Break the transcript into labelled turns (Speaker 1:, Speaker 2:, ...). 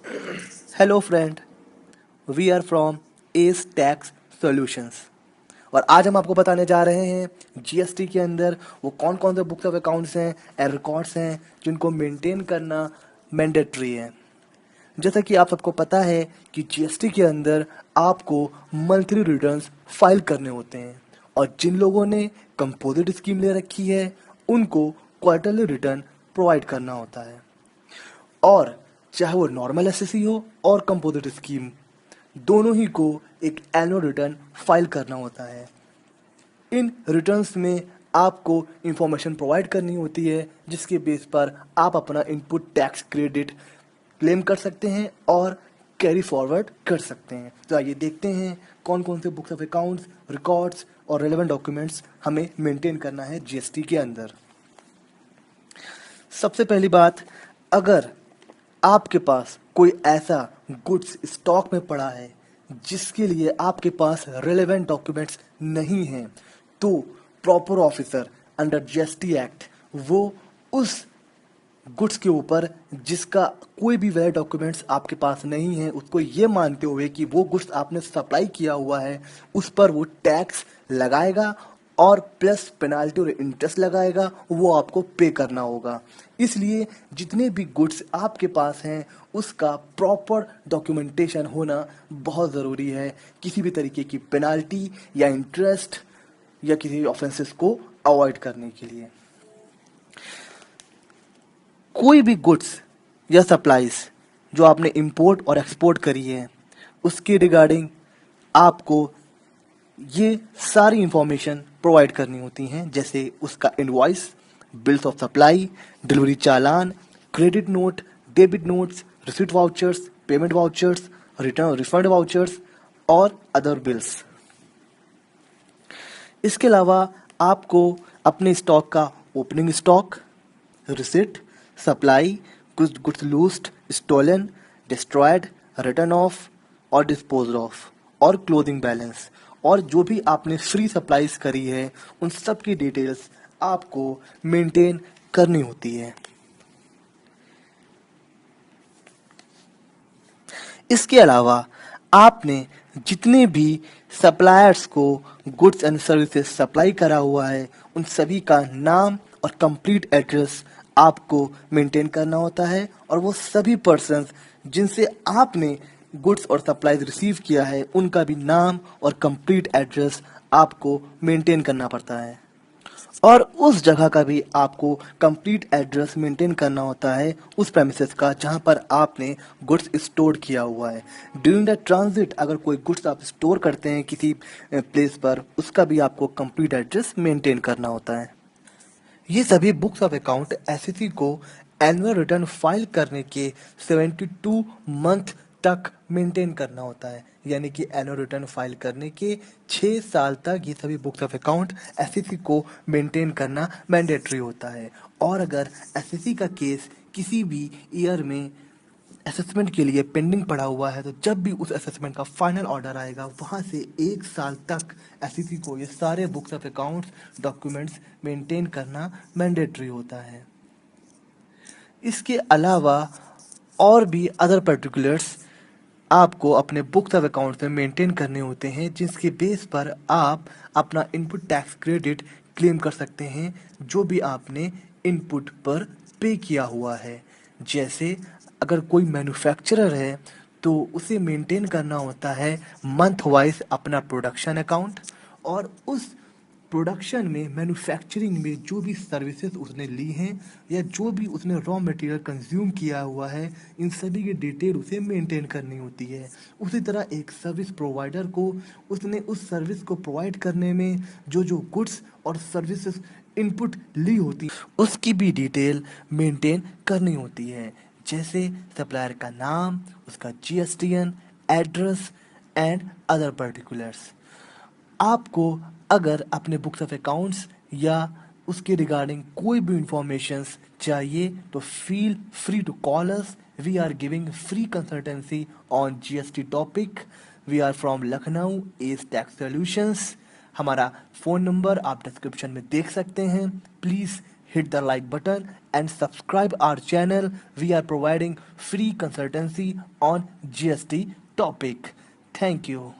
Speaker 1: Hello friend, we are from S tax solutions. और आज हम आपको बताने जा रहे हैं जीएसटी के अंदर वो कौन कौन से बुक्स ऑफ अकाउंट्स हैं एंड रिकॉर्ड्स हैं जिनको मेंटेन करना मैंडेटरी है। जैसा कि आप सबको पता है कि जीएसटी के अंदर आपको मंथली रिटर्न्स फाइल करने होते हैं, और जिन लोगों ने कंपोजिट स्कीम ले रखी है उनको क्वार्टरली रिटर्न प्रोवाइड करना होता है। और चाहे वो नॉर्मल एसएससी हो और कंपोजिट स्कीम, दोनों ही को एक एनुअल रिटर्न फाइल करना होता है। इन रिटर्न्स में आपको इंफॉर्मेशन प्रोवाइड करनी होती है जिसके बेस पर आप अपना इनपुट टैक्स क्रेडिट क्लेम कर सकते हैं और कैरी फॉरवर्ड कर सकते हैं। तो आइए देखते हैं कौन कौन से बुक्स ऑफ अकाउंट्स, रिकॉर्ड्स और रेलेवेंट डॉक्यूमेंट्स हमें मेंटेन करना है जीएसटी के अंदर। सबसे पहली बात, अगर आपके पास कोई ऐसा गुड्स स्टॉक में पड़ा है जिसके लिए आपके पास रेलेवेंट डॉक्यूमेंट्स नहीं हैं, तो proper officer under GST act वो उस गुड्स के ऊपर जिसका कोई भी वैलिड डॉक्यूमेंट्स आपके पास नहीं है, उसको ये मानते हुए कि वो गुड्स आपने सप्लाई किया हुआ है, उस पर वो टैक्स लगाएगा और प्लस पेनाल्टी और इंटरेस्ट लगाएगा, वो आपको पे करना होगा। इसलिए जितने भी गुड्स आपके पास हैं उसका प्रॉपर डॉक्यूमेंटेशन होना बहुत ज़रूरी है, किसी भी तरीके की पेनाल्टी या इंटरेस्ट या किसी ऑफेंसेस को अवॉइड करने के लिए। कोई भी गुड्स या सप्लाईज जो आपने इंपोर्ट और एक्सपोर्ट करी है उसके रिगार्डिंग आपको ये सारी इंफॉर्मेशन प्रोवाइड करनी होती हैं, जैसे उसका invoice, bills of supply, delivery challan, credit note, debit notes, receipt vouchers, payment vouchers, return refund vouchers और अदर बिल्स। इसके अलावा आपको अपने स्टॉक का opening stock, receipt, supply, goods lost, stolen, destroyed, return of और डिस्पोज ऑफ, और closing balance, और जो भी आपने फ्री सप्लाईज करी है उन सब की डिटेल्स आपको मेंटेन करनी होती है। इसके अलावा आपने जितने भी सप्लायर्स को गुड्स एंड सर्विसेज सप्लाई करा हुआ है उन सभी का नाम और कंप्लीट एड्रेस आपको मेंटेन करना होता है, और वो सभी पर्सन्स जिनसे आपने गुड्स और सप्लाईज रिसीव किया है उनका भी नाम और कंप्लीट एड्रेस आपको मेंटेन करना पड़ता है, और उस जगह का भी आपको कंप्लीट एड्रेस मेंटेन करना होता है उस प्रेमिसेस का जहां पर आपने गुड्स स्टोर किया हुआ है। ड्यूरिंग द ट्रांजिट अगर कोई गुड्स आप स्टोर करते हैं किसी प्लेस पर, उसका भी आपको कंप्लीट एड्रेस मेंटेन करना होता है। ये सभी बुक्स ऑफ अकाउंट एसएससी को एनुअल रिटर्न फाइल करने के 72 मंथ तक मेंटेन करना होता है, यानी कि एनुअल रिटर्न फाइल करने के 6 साल तक ये सभी बुक्स ऑफ अकाउंट एसएससी को मेंटेन करना मैंडेटरी होता है। और अगर एसएससी का केस किसी भी ईयर में असेसमेंट के लिए पेंडिंग पड़ा हुआ है, तो जब भी उस असेसमेंट का फाइनल ऑर्डर आएगा वहाँ से 1 साल तक एसईसी को ये सारे books of accounts documents maintain करना मैंडेटरी होता है। इसके अलावा और भी अदर पर्टिकुलर्स आपको अपने बुक्स ऑफ अकाउंट्स में मेंटेन करने होते हैं जिसके बेस पर आप अपना इनपुट टैक्स क्रेडिट क्लेम कर सकते हैं जो भी आपने इनपुट पर पे किया हुआ है। जैसे अगर कोई मैन्युफैक्चरर है तो उसे मेंटेन करना होता है मंथ वाइज अपना प्रोडक्शन अकाउंट, और उस प्रोडक्शन में मैन्युफैक्चरिंग में जो भी सर्विसेज उसने ली हैं या जो भी उसने रॉ मटेरियल कंज्यूम किया हुआ है, इन सभी की डिटेल उसे मेंटेन करनी होती है। उसी तरह एक सर्विस प्रोवाइडर को उसने उस सर्विस को प्रोवाइड करने में जो जो गुड्स और सर्विसेज इनपुट ली होती उसकी भी डिटेल मेंटेन करनी होती है, जैसे सप्लायर का नाम, उसका GSTN, address and other particulars. आपको अगर अपने बुक्स ऑफ अकाउंट्स या उसके रिगार्डिंग कोई भी इंफॉर्मेशंस चाहिए तो feel free to call us. We are giving free consultancy on GST topic. We are from Lucknow S tax solutions. हमारा फ़ोन नंबर आप डिस्क्रिप्शन में देख सकते हैं। Please hit the like button and subscribe our channel. We are providing free consultancy on GST topic. Thank you.